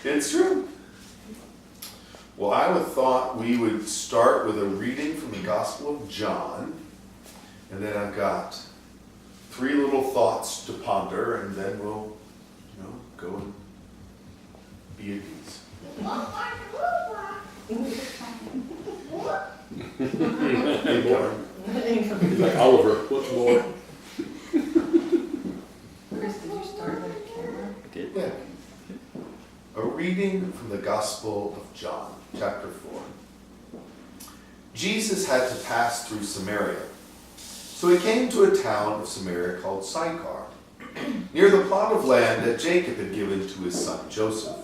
It's true. Well, I would thought we would start with a reading from the Gospel of John, and then I've got 3 little thoughts to ponder, and then we'll, go and be at peace. Like Oliver, what's more? Chris, did you start with a camera? I did. Yeah. A reading from the Gospel of John, chapter 4. Jesus had to pass through Samaria. So he came to a town of Samaria called Sychar, near the plot of land that Jacob had given to his son Joseph.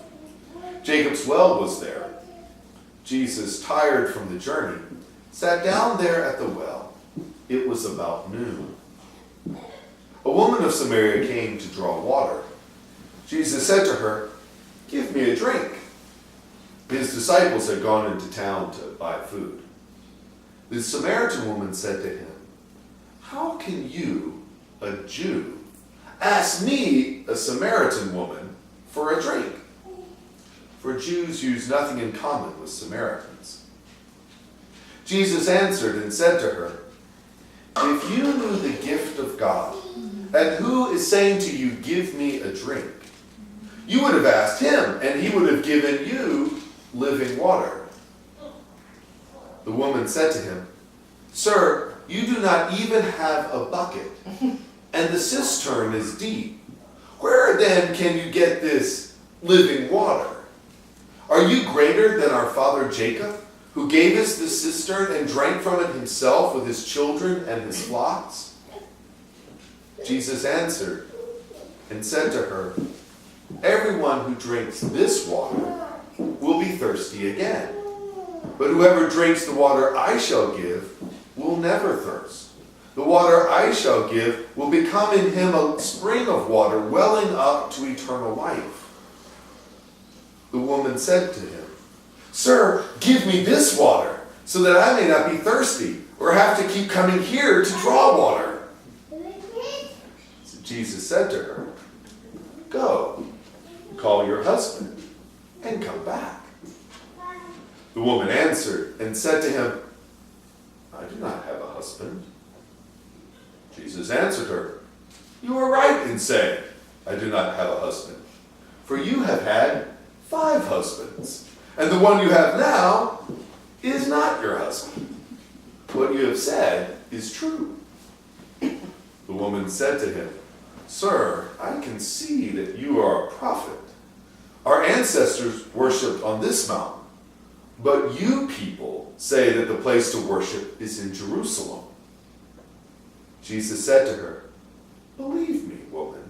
Jacob's well was there. Jesus, tired from the journey, sat down there at the well. It was about noon. A woman of Samaria came to draw water. Jesus said to her, "Give me a drink." His disciples had gone into town to buy food. The Samaritan woman said to him, "How can you, a Jew, ask me, a Samaritan woman, for a drink?" For Jews use nothing in common with Samaritans. Jesus answered and said to her, "If you knew the gift of God, and who is saying to you, 'Give me a drink,' you would have asked him, and he would have given you living water." The woman said to him, "Sir, you do not even have a bucket, and the cistern is deep. Where then can you get this living water? Are you greater than our father Jacob, who gave us this cistern and drank from it himself with his children and his flocks?" Jesus answered and said to her, "Everyone who drinks this water will be thirsty again. But whoever drinks the water I shall give will never thirst. The water I shall give will become in him a spring of water welling up to eternal life." The woman said to him, "Sir, give me this water, so that I may not be thirsty or have to keep coming here to draw water." So Jesus said to her, "Go, call your husband, and come back." The woman answered and said to him, "I do not have a husband." Jesus answered her, "You are right in saying, 'I do not have a husband,' for you have had 5 husbands, and the one you have now is not your husband. What you have said is true." The woman said to him, "Sir, I can see that you are a prophet. Our ancestors worshipped on this mountain, but you people say that the place to worship is in Jerusalem." Jesus said to her, "Believe me, woman,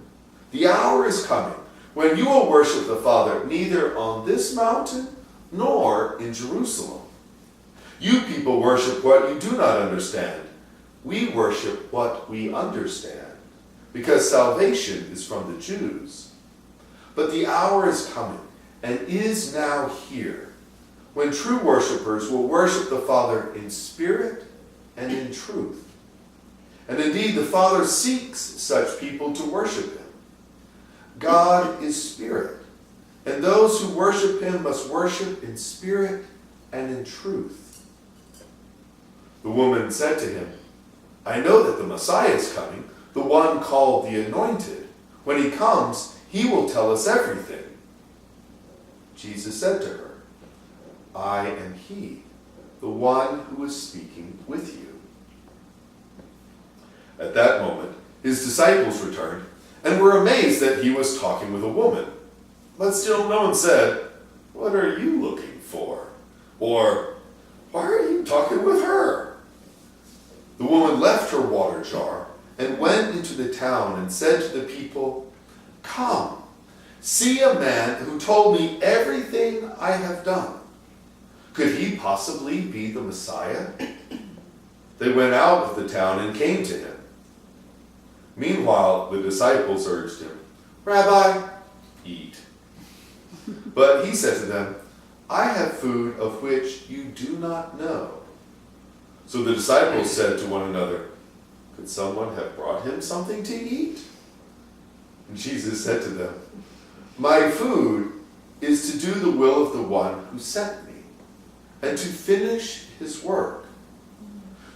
the hour is coming when you will worship the Father neither on this mountain nor in Jerusalem. You people worship what you do not understand. We worship what we understand, because salvation is from the Jews. But the hour is coming, and is now here, when true worshipers will worship the Father in spirit and in truth. And indeed, the Father seeks such people to worship him. God is spirit, and those who worship him must worship in spirit and in truth." The woman said to him, "I know that the Messiah is coming, the one called the Anointed. When he comes, he will tell us everything." Jesus said to her, "I am he, the one who is speaking with you." At that moment, his disciples returned and were amazed that he was talking with a woman. But still no one said, "What are you looking for?" Or, "Why are you talking with her?" The woman left her water jar and went into the town and said to the people, "Come, see a man who told me everything I have done. Could he possibly be the Messiah?" They went out of the town and came to him. Meanwhile, the disciples urged him, "Rabbi, eat." But he said to them, "I have food of which you do not know." So the disciples said to one another, "Could someone have brought him something to eat?" And Jesus said to them, "My food is to do the will of the one who sent me, and to finish his work.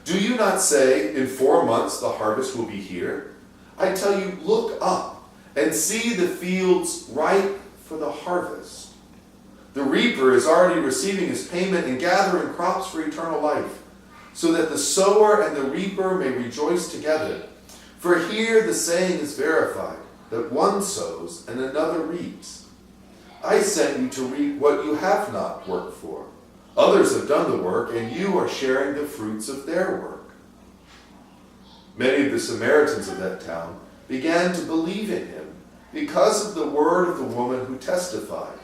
Do you not say, in 4 months the harvest will be here? I tell you, look up and see the fields ripe for the harvest. The reaper is already receiving his payment and gathering crops for eternal life, so that the sower and the reaper may rejoice together. For here the saying is verified, that one sows and another reaps. I sent you to reap what you have not worked for. Others have done the work, and you are sharing the fruits of their work. Many of the Samaritans of that town began to believe in him because of the word of the woman who testified,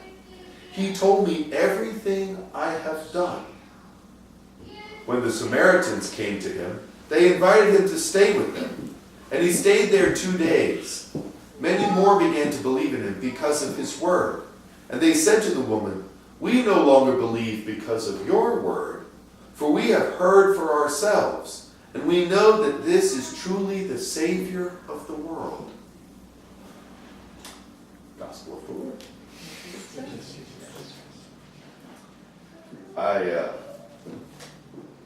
"He told me everything I have done." When the Samaritans came to him, they invited him to stay with them, and he stayed there 2 days. Many more began to believe in him because of his word. And they said to the woman, "We no longer believe because of your word, for we have heard for ourselves, and we know that this is truly the Savior of the world." Gospel of the Lord.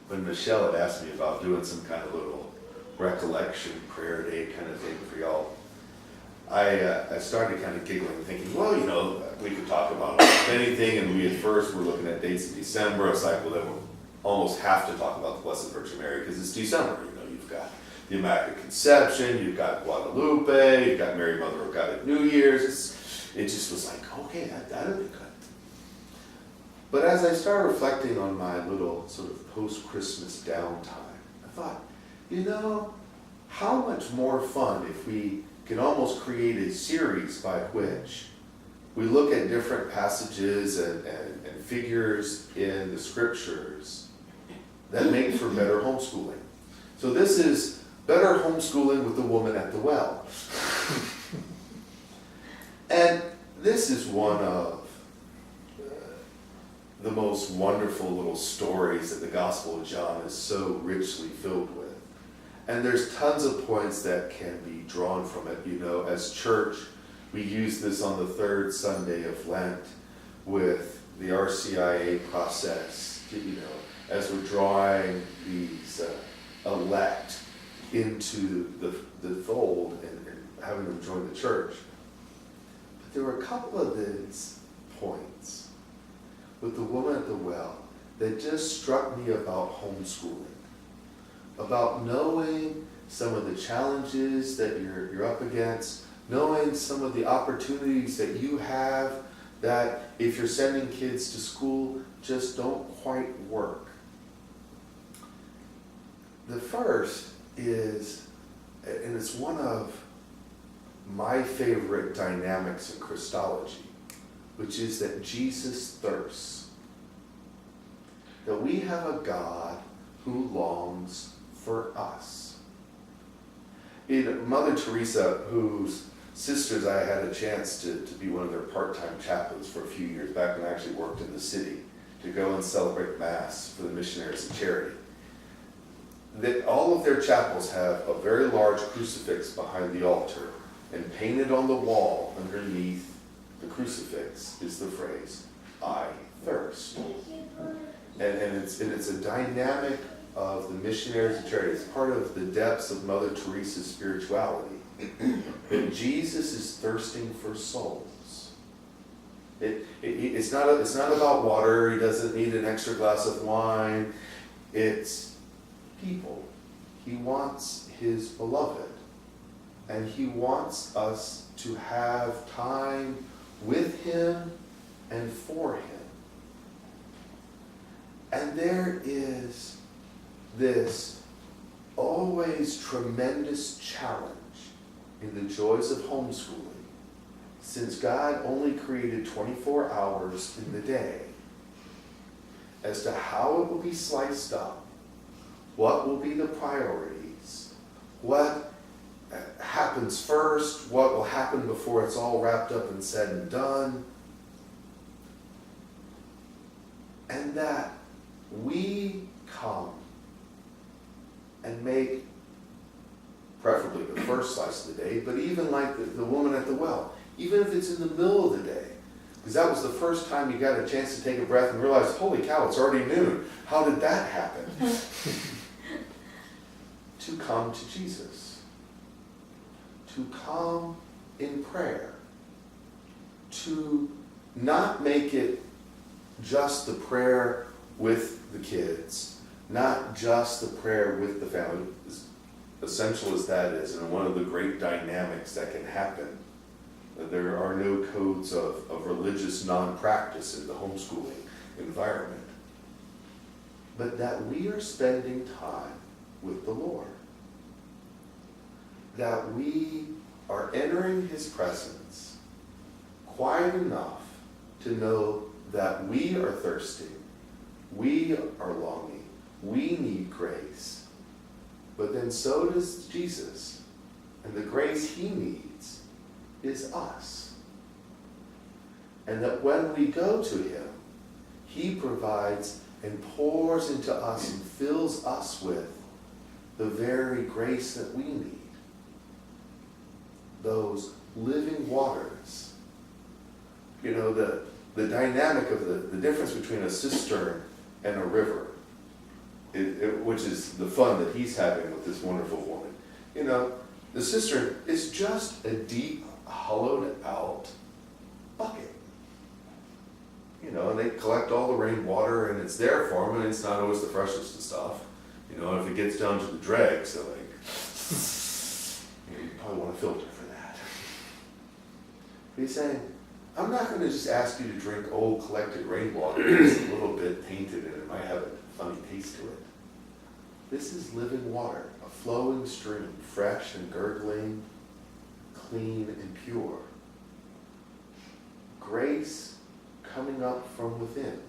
When Michelle had asked me about doing some kind of little recollection prayer day kind of thing for y'all, I started kind of giggling, thinking, well, we could talk about almost anything, and we at first were looking at dates in December. It's like, well, then we'll almost have to talk about the Blessed Virgin Mary because it's December. You've got the Immaculate Conception, you've got Guadalupe, you've got Mary Mother of God at New Year's. It just was like, okay, that'd be good. But as I started reflecting on my little sort of post-Christmas downtime, I thought, how much more fun if we can almost create a series by which we look at different passages and figures in the scriptures that make for better homeschooling. So this is better homeschooling with the woman at the well. And this is one of the most wonderful little stories that the Gospel of John is so richly filled with. And there's tons of points that can be drawn from it. As church, we use this on the third Sunday of Lent with the RCIA process, as we're drawing these elect into the fold and having them join the church. But there were a couple of these points with the woman at the well that just struck me about homeschooling, about knowing some of the challenges that you're up against, knowing some of the opportunities that you have that if you're sending kids to school just don't quite work. The first is, and it's one of my favorite dynamics in Christology, which is that Jesus thirsts. That we have a God who longs for us. Mother Teresa, whose sisters I had a chance to be one of their part-time chaplains for a few years back when I actually worked in the city, to go and celebrate Mass for the missionaries of charity. That all of their chapels have a very large crucifix behind the altar, and painted on the wall underneath the crucifix is the phrase, "I thirst." And it's a dynamic of the missionaries of charity. It's part of the depths of Mother Teresa's spirituality. That Jesus is thirsting for souls. It's not about water. He doesn't need an extra glass of wine. It's people. He wants his beloved. And he wants us to have time with him and for him. And there is this always tremendous challenge in the joys of homeschooling, since God only created 24 hours in the day, as to how it will be sliced up, what will be the priorities, what happens first, what will happen before it's all wrapped up and said and done, and that we come and make preferably the first slice of the day, but even like the woman at the well, even if it's in the middle of the day, Because that was the first time you got a chance to take a breath and realize, holy cow, it's already noon. How did that happen? To come to Jesus. To come in prayer. To not make it just the prayer with the kids, not just the prayer with the family, as essential as that is, and one of the great dynamics that can happen. There are no codes of religious non-practice in the homeschooling environment. But that we are spending time with the Lord. That we are entering His presence quiet enough to know that we are thirsty, we are longing, we need grace. But then so does Jesus. And the grace He needs is us. And that when we go to Him, He provides and pours into us and fills us with the very grace that we need. Those living waters. You know, the dynamic of the difference between a cistern and a river, which is the fun that he's having with this wonderful woman. You know, the cistern is just a deep, hollowed out bucket. You know, and they collect all the rainwater and it's there for them, and it's not always the freshest of stuff. You know, if it gets down to the dregs, so like, you probably want a filter for that. But he's saying, I'm not going to just ask you to drink old collected rainwater. It's a little bit tainted and it might have a funny taste to it. This is living water, a flowing stream, fresh and gurgling, clean and pure. Grace coming up from within.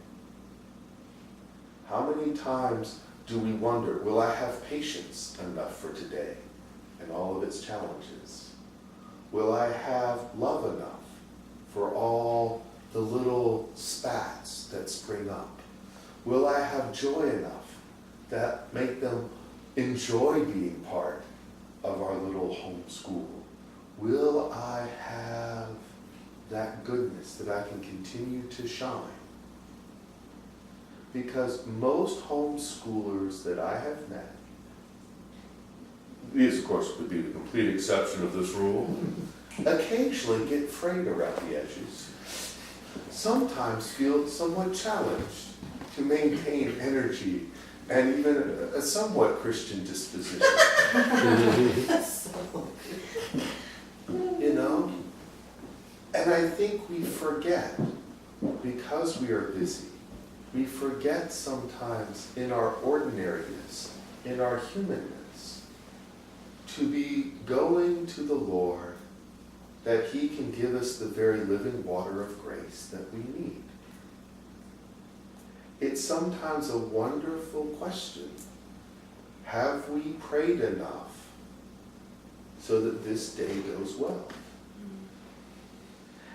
How many times do we wonder, will I have patience enough for today and all of its challenges? Will I have love enough for all the little spats that spring up? Will I have joy enough that make them enjoy being part of our little home school? Will I have that goodness that I can continue to shine? Because most homeschoolers that I have met, these of course would be the complete exception of this rule, occasionally get frayed around the edges. Sometimes feel somewhat challenged to maintain energy and even a somewhat Christian disposition. You know? And I think we forget, because we are busy, we forget sometimes in our ordinariness, in our humanness, to be going to the Lord that He can give us the very living water of grace that we need. It's sometimes a wonderful question. Have we prayed enough so that this day goes well?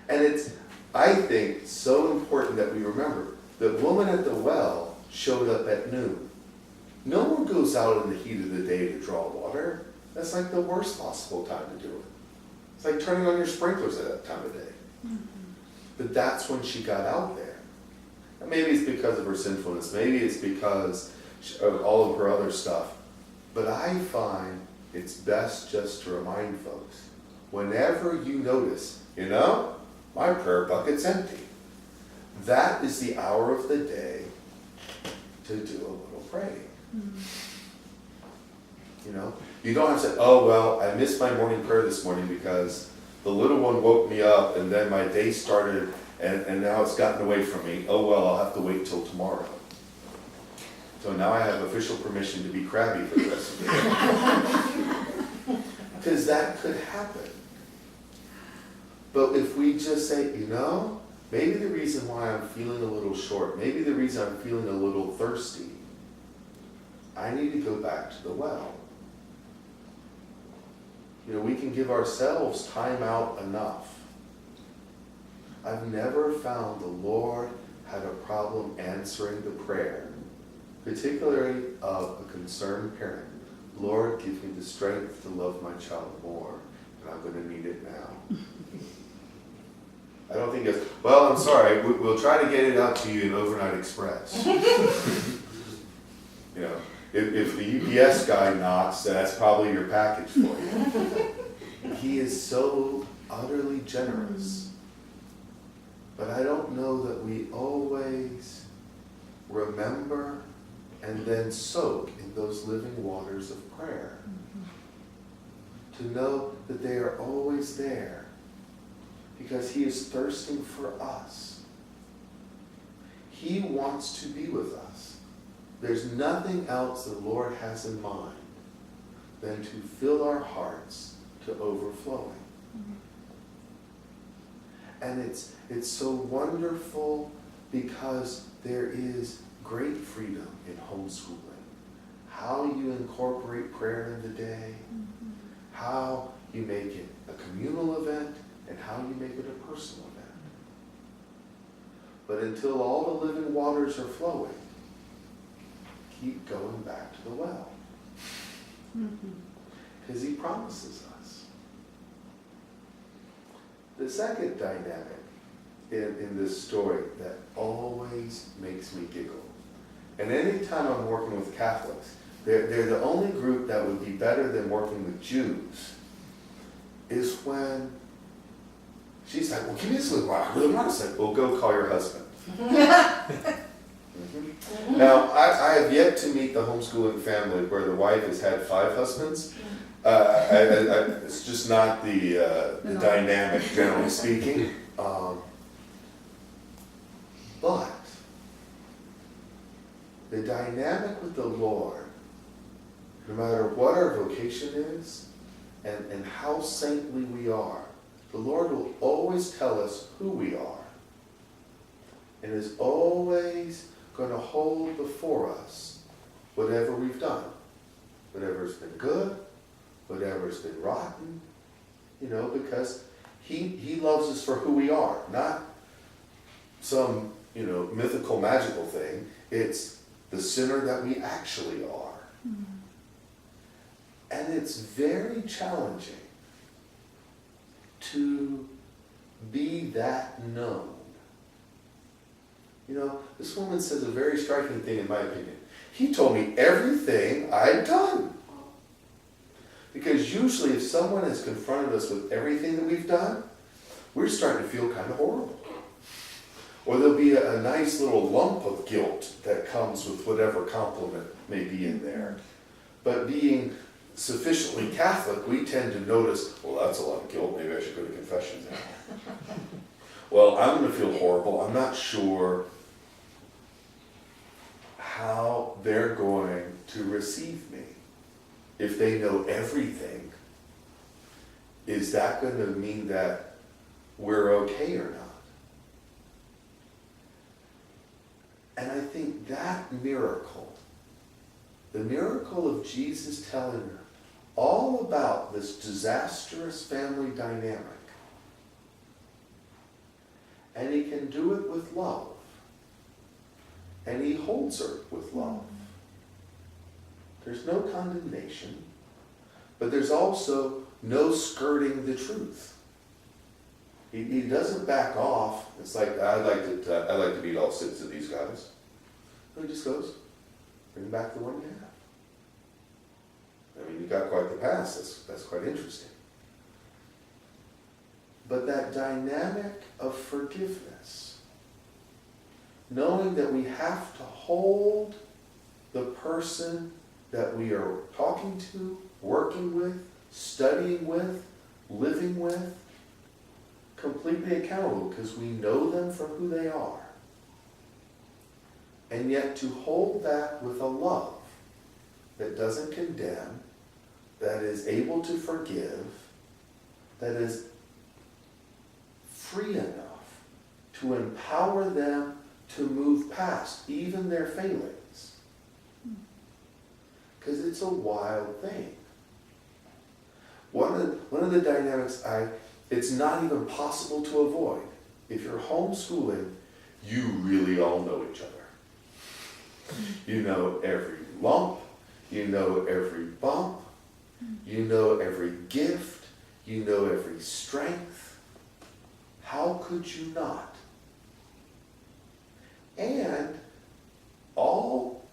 And it's, I think, so important that we remember the woman at the well showed up at noon. No one goes out in the heat of the day to draw water. That's like the worst possible time to do it. It's like turning on your sprinklers at that time of day. Mm-hmm. But that's when she got out there. And maybe it's because of her sinfulness. Maybe it's because of all of her other stuff. But I find it's best just to remind folks, whenever you notice, you know, my prayer bucket's empty. That is the hour of the day to do a little praying. Mm-hmm. You know, you don't have to say, oh, well, I missed my morning prayer this morning because the little one woke me up and then my day started and now it's gotten away from me. Oh, well, I'll have to wait till tomorrow. So now I have official permission to be crabby for the rest of the day. Because that could happen. But if we just say, you know, maybe the reason why I'm feeling a little short, maybe the reason I'm feeling a little thirsty, I need to go back to the well. You know, we can give ourselves time out enough. I've never found the Lord had a problem answering the prayer, particularly of a concerned parent. Lord, give me the strength to love my child more, and I'm going to need it now. I don't think it's, well, I'm sorry, we'll try to get it out to you in overnight express. You know, if the UPS guy knocks, that's probably your package for you. He is so utterly generous. But I don't know that we always remember and then soak in those living waters of prayer. To know that they are always there because he is thirsting for us. He wants to be with us. There's nothing else the Lord has in mind than to fill our hearts to overflowing. And it's so wonderful because there is great freedom in homeschooling. How you incorporate prayer in the day, how you make it a communal event, and how you make it a personal event. But until all the living waters are flowing, keep going back to the well. Because he promises us. The second dynamic in this story that always makes me giggle, and anytime I'm working with Catholics, they're the only group that would be better than working with Jews, is when she's like, well, give me this little rock. I really want to say, well, go call your husband. Now, I have yet to meet the homeschooling family where the wife has had 5 husbands. It's just not the dynamic, generally speaking. But the dynamic with the Lord, no matter what our vocation is and how saintly we are, the Lord will always tell us who we are and is always going to hold before us whatever we've done, whatever's been good, whatever's been rotten, because he loves us for who we are, not some, mythical, magical thing. It's the sinner that we actually are. And it's very challenging to be that known. This woman says a very striking thing in my opinion. He told me everything I'd done. Because usually if someone has confronted us with everything that we've done, we're starting to feel kind of horrible. Or there'll be a nice little lump of guilt that comes with whatever compliment may be in there. But being sufficiently Catholic, we tend to notice, well, that's a lot of guilt, maybe I should go to confession now. Well, I'm going to feel horrible. I'm not sure how they're going to receive me. If they know everything, is that going to mean that we're okay or not? And I think that miracle, the miracle of Jesus telling her all about this disastrous family dynamic, and he can do it with love, and he holds her with love. There's no condemnation, but there's also no skirting the truth. He doesn't back off. It's like, I'd like to meet all 6 of these guys. No, he just goes, bring back the one you have. I mean, you got quite the past. That's quite interesting. But that dynamic of forgiveness, knowing that we have to hold the person that we are talking to, working with, studying with, living with, completely accountable because we know them for who they are. And yet to hold that with a love that doesn't condemn, that is able to forgive, that is free enough to empower them to move past even their failings. Because it's a wild thing. One of the dynamics it's not even possible to avoid. If you're homeschooling, you really all know each other. You know every lump, you know every bump, you know every gift, you know every strength. How could you not? And all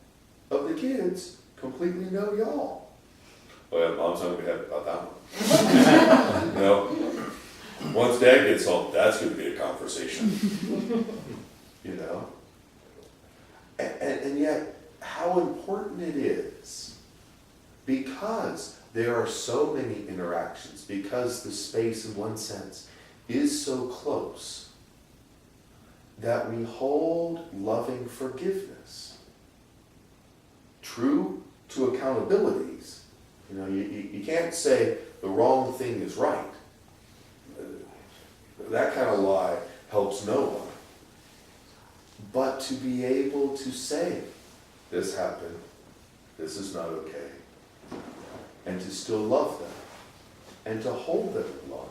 of the kids completely know y'all. Well, Mom's not gonna be happy about that one. No. Once Dad gets home, that's gonna be a conversation. You know? And yet, how important it is, because there are so many interactions, because the space in one sense is so close, that we hold loving forgiveness true to accountabilities. You know, you can't say the wrong thing is right. That kind of lie helps no one. But to be able to say, this happened, this is not okay, and to still love them, and to hold them in love.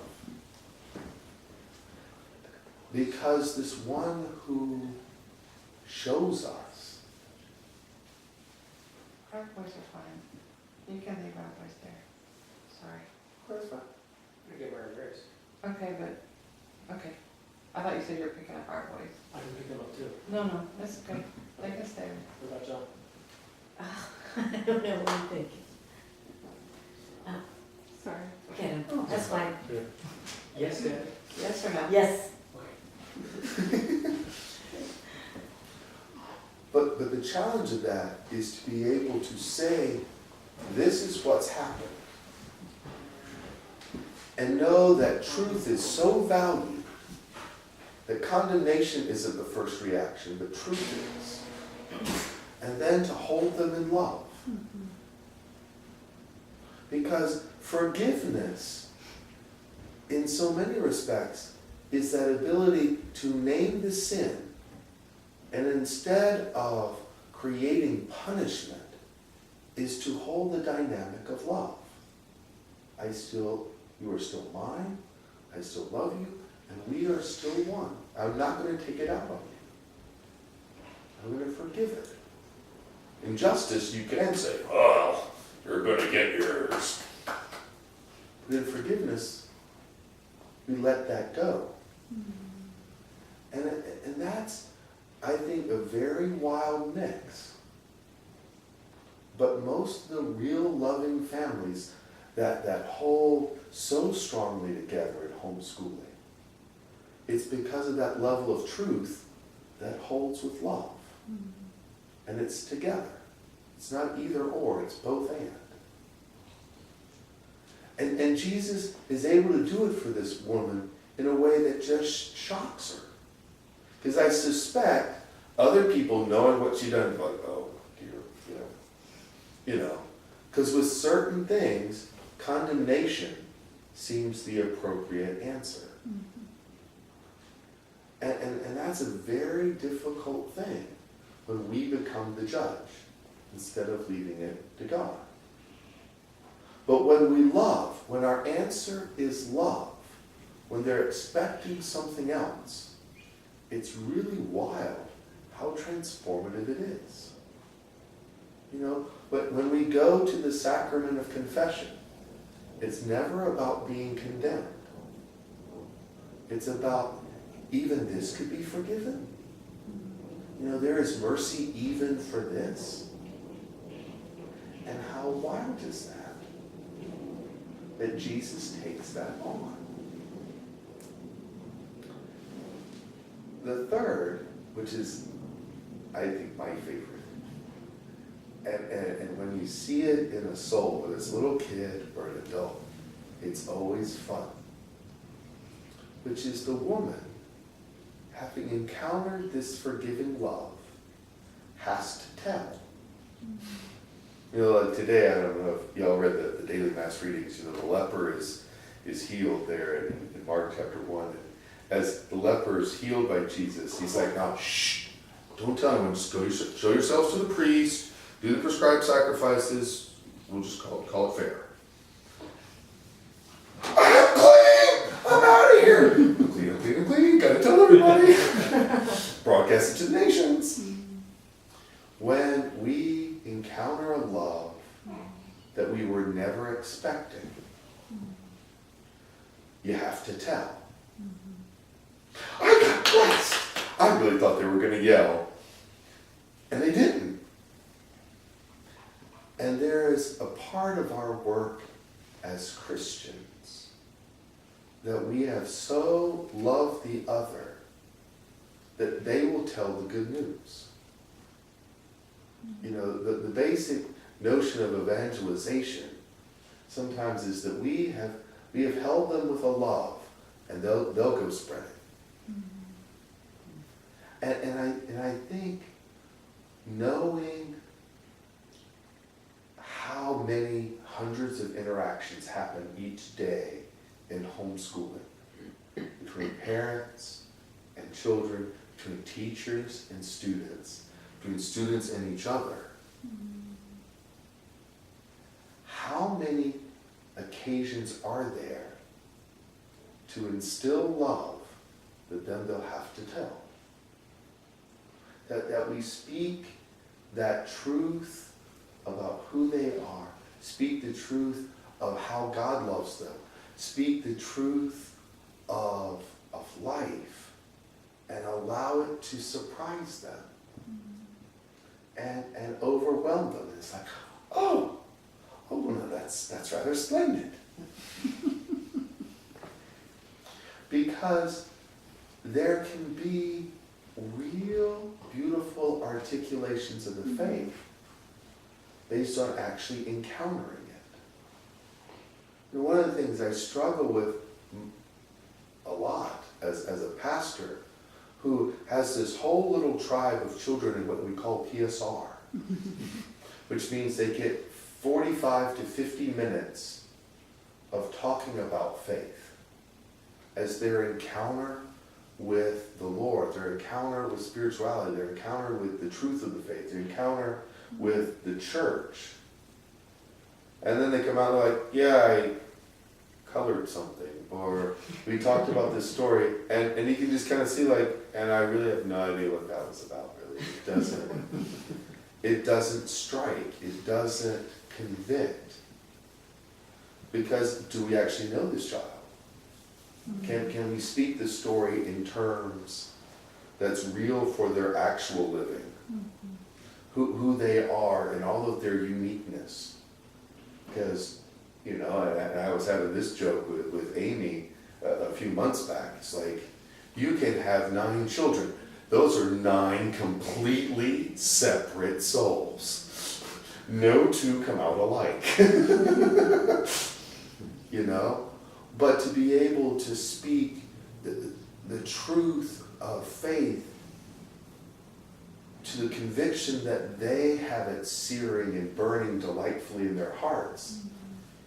Because this one who shows us. Our boys are fine. You can leave our boys there. Sorry. That's fine. I give her a grace. Okay, but, okay. I thought you said you were picking up our boys. I can pick them up too. No, that's okay. They can stay. What about John? I don't know what you think. Sorry. Get him, that's fine. Yes, Dad. Yes or no? Yes. Okay. But the challenge of that is to be able to say, this is what's happened. And know that truth is so valued that condemnation isn't the first reaction, but truth is. And then to hold them in love. Because forgiveness, in so many respects, is that ability to name the sin, and instead of creating punishment, is to hold the dynamic of love. You are still mine, I still love you, and we are still one. I'm not going to take it out on you. I'm going to forgive it. In justice, you can say, oh, you're going to get yours. But in forgiveness, we let that go. And that's, I think, a very wild mix. But most of the real loving families that hold so strongly together in homeschooling, it's because of that level of truth that holds with love. And it's together. It's not either or, it's both and. And Jesus is able to do it for this woman in a way that just shocks her. Because I suspect other people, knowing what she'd done, like, oh dear, you know. Because with certain things, condemnation seems the appropriate answer. And that's a very difficult thing when we become the judge instead of leaving it to God. But when we love, when our answer is love, when they're expecting something else, it's really wild how transformative it is. You know, but when we go to the sacrament of confession, it's never about being condemned. It's about, even this could be forgiven. You know, there is mercy even for this. And how wild is that? That Jesus takes that on. The third, which is, I think, my favorite, and when you see it in a soul, whether it's a little kid or an adult, it's always fun, which is the woman, having encountered this forgiving love, has to tell. You know, like today, I don't know if y'all read the daily mass readings, you know, the leper is healed there in Mark chapter 1. And as the leper is healed by Jesus, he's like, now, shh, don't tell anyone, just go show yourselves to the priest, do the prescribed sacrifices, we'll just call it fair. I'm clean! I'm out of here! I'm clean, gotta tell everybody. Broadcast it to the nations. When we encounter a love that we were never expecting, you have to tell. I got blessed. I really thought they were going to yell. And they didn't. And there is a part of our work as Christians that we have so loved the other that they will tell the good news. You know, the basic notion of evangelization sometimes is that we have held them with a love, and they'll go spread it. And I think knowing how many hundreds of interactions happen each day in homeschooling between parents and children, between teachers and students, between students and each other. How many occasions are there to instill love that then they'll have to tell? That we speak that truth about who they are, speak the truth of how God loves them, speak the truth of life, and allow it to surprise them and overwhelm them. It's like, oh no, that's rather splendid. Because there can be real beautiful articulations of the faith based on actually encountering it. And one of the things I struggle with a lot as a pastor who has this whole little tribe of children in what we call PSR, which means they get 45 to 50 minutes of talking about faith as their encounter with the Lord, their encounter with spirituality, their encounter with the truth of the faith, their encounter with the church. And then they come out like, yeah, I colored something, or we talked about this story, and you can just kind of see like, and I really have no idea what that was about, really. It doesn't strike, it doesn't convict. Because do we actually know this child? Can we speak the story in terms that's real for their actual living? Who they are and all of their uniqueness. Because, you know, and I was having this joke with Amy a few months back. It's like, you can have 9 children. Those are 9 completely separate souls. No two come out alike. You know? But to be able to speak the truth of faith to the conviction that they have it searing and burning delightfully in their hearts,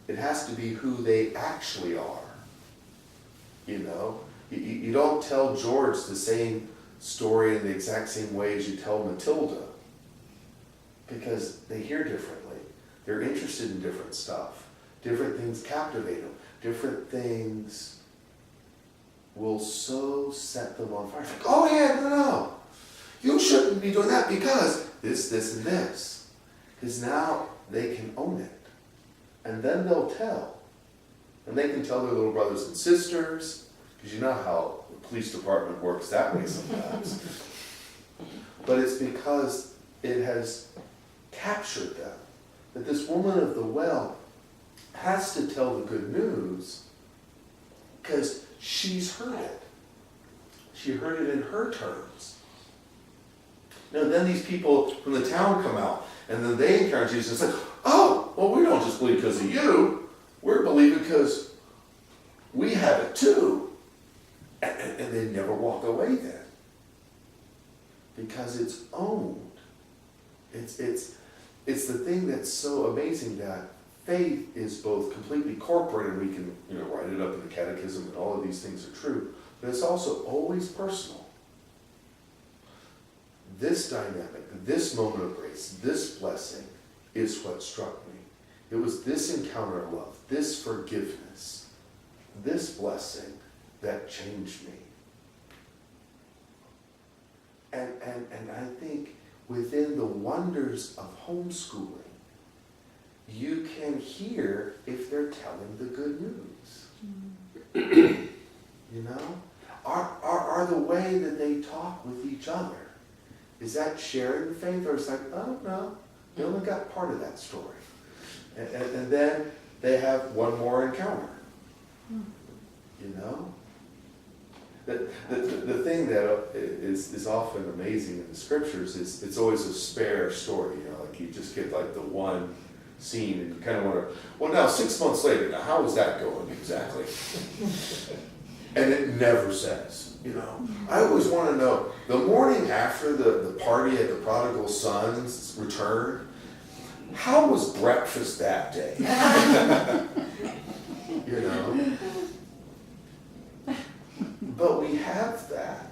it has to be who they actually are. You know? You don't tell George the same story in the exact same way as you tell Matilda, because they hear differently. They're interested in different stuff. Different things captivate them. Different things will so set them on fire. It's like, oh yeah, no. You shouldn't be doing that because this, and this. Because now they can own it. And then they'll tell. And they can tell their little brothers and sisters, because you know how the police department works that way sometimes. But it's because it has captured them. That this woman of the well has to tell the good news because she's heard it. She heard it in her terms. Now then these people from the town come out and then they encounter Jesus and say, oh, well, we don't just believe because of you. We're believing because we have it too. And they never walk away then. Because it's owned. It's the thing that's so amazing that faith is both completely corporate, and we can, write it up in the catechism, and all of these things are true, but it's also always personal. This dynamic, this moment of grace, this blessing is what struck me. It was this encounter of love, this forgiveness, this blessing that changed me. And I think within the wonders of homeschooling, you can hear if they're telling the good news. Are are the way that they talk with each other. Is that sharing the faith, or it's like, oh no, they only got part of that story. And then they have one more encounter. You know? The thing that is often amazing in the scriptures is it's always a spare story, you know, like you just get like the one scene and you kind of want to, well now 6 months later, now how is that going exactly? And it never says, you know. I always want to know, the morning after the party at the prodigal son's return, how was breakfast that day? You know? But we have that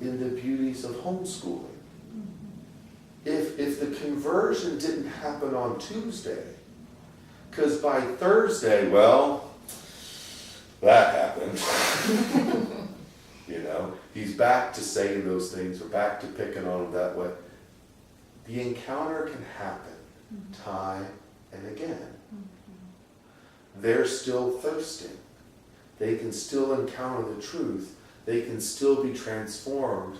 in the beauties of homeschooling. If the conversion didn't happen on Tuesday, because by Thursday, well, that happened. You know, he's back to saying those things, or back to picking on him that way. The encounter can happen time and again. They're still thirsting. They can still encounter the truth. They can still be transformed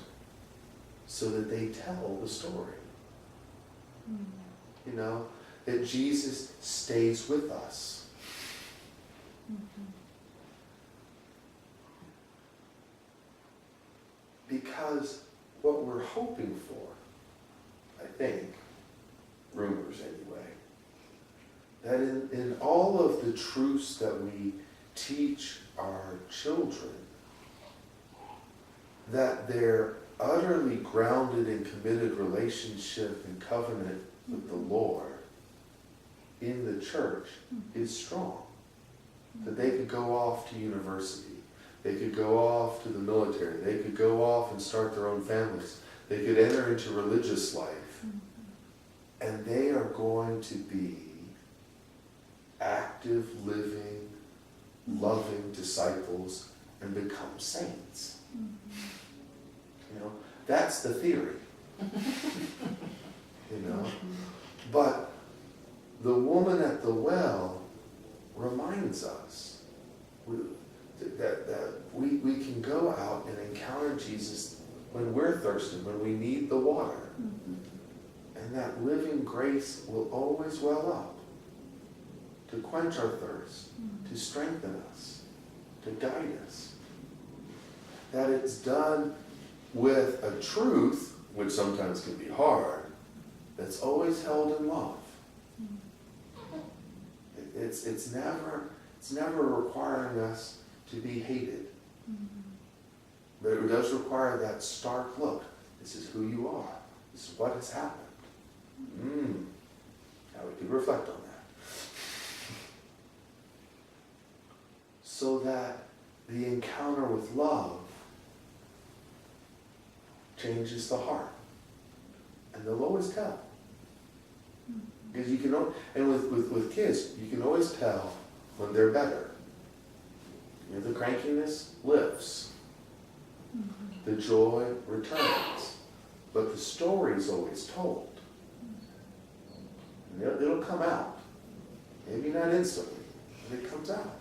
so that they tell the story. You know, that Jesus stays with us. Because what we're hoping for, I think, rumors anyway, that in all of the truths that we teach our children, that they're utterly grounded in committed relationship and covenant with the Lord in the church is strong. That they could go off to university, they could go off to the military, they could go off and start their own families, they could enter into religious life, and they are going to be active, living, loving disciples and become saints. You know, that's the theory. You know, but the woman at the well reminds us that we can go out and encounter Jesus when we're thirsty, when we need the water. And that living grace will always well up to quench our thirst, to strengthen us, to guide us. That it's done with a truth, which sometimes can be hard, that's always held in love. It's never requiring us to be hated. But it does require that stark look. This is who you are. This is what has happened. Now we can reflect on that. So that the encounter with love changes the heart. And they'll always tell. Because you can, and with kids, you can always tell when they're better. You know, the crankiness lifts. The joy returns. But the story's always told. And it'll come out. Maybe not instantly, but it comes out.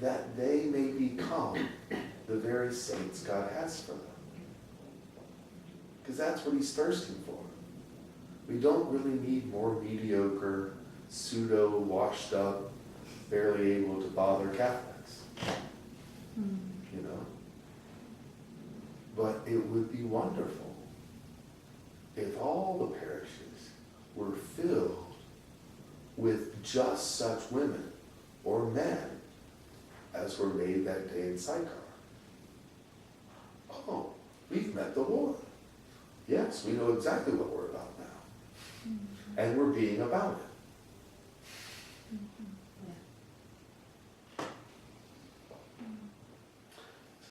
That they may become the very saints God has for them. Because that's what he's thirsting for. We don't really need more mediocre, pseudo, washed up, barely able to bother Catholics. You know? But it would be wonderful if all the parishes were filled with just such women or men as were made that day in Sychar. Oh, we've met the Lord. Yes, we know exactly what we're about now. And we're being about it.